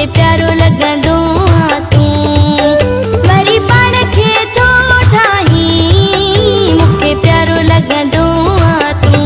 मूंखे प्यारो लॻंदो आ तूं वरी पाण खे थो ठाहीं मूंखे प्यारो लॻंदो आ तूं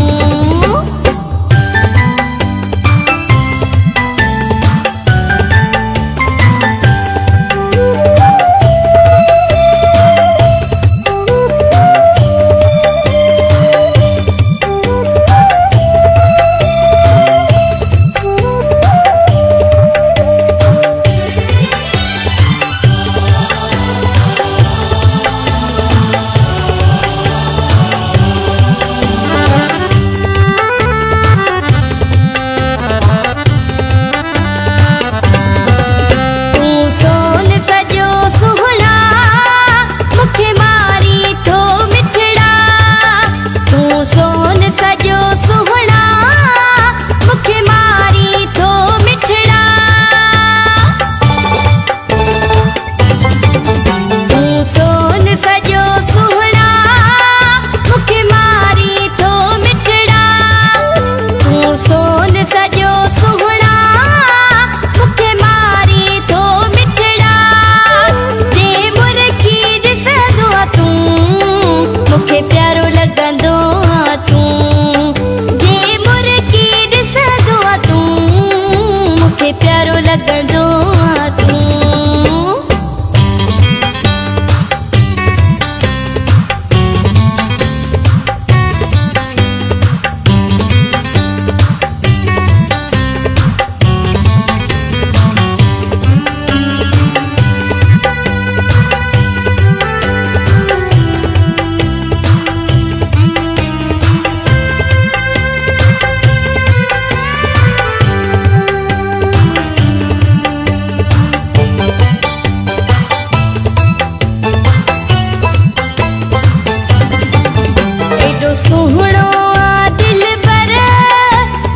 सुहिणो आ दिल पर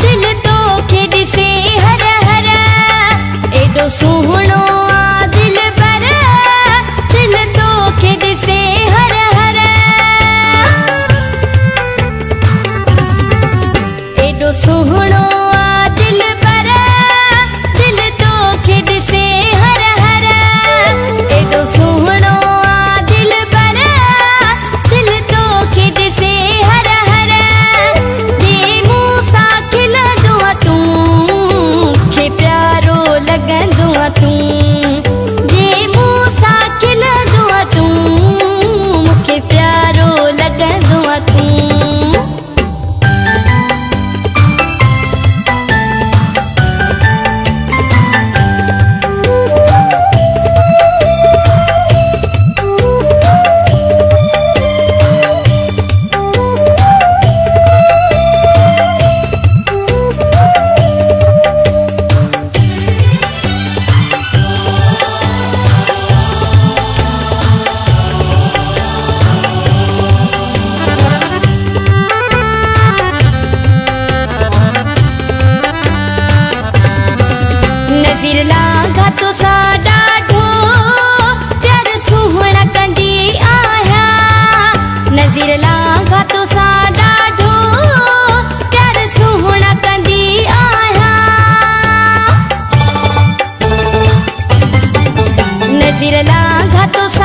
दिल तोखे ॾिसे हर हर एॾो सुहिणो आ दिल पर दिल तोखे ॾिसे हर हर एॾो सुहिणो आ दिल पर दिल तोखे ॾिसे हर हर एॾो सुहिणो आ दिल पर दिल तोखे ॾिसे लॻंदो आ तूं जे मूंसां खिलंदो आ तूं मूंखे प्यारो लॻंदो आ तूं नज़र लाॻा तोसां ॾाढो प्यार सुहिणा कंदी आहियां नज़र लाॻा तोसां ॾाढो प्यार सुहिणा कंदी आहियां नज़र लाॻा तोसां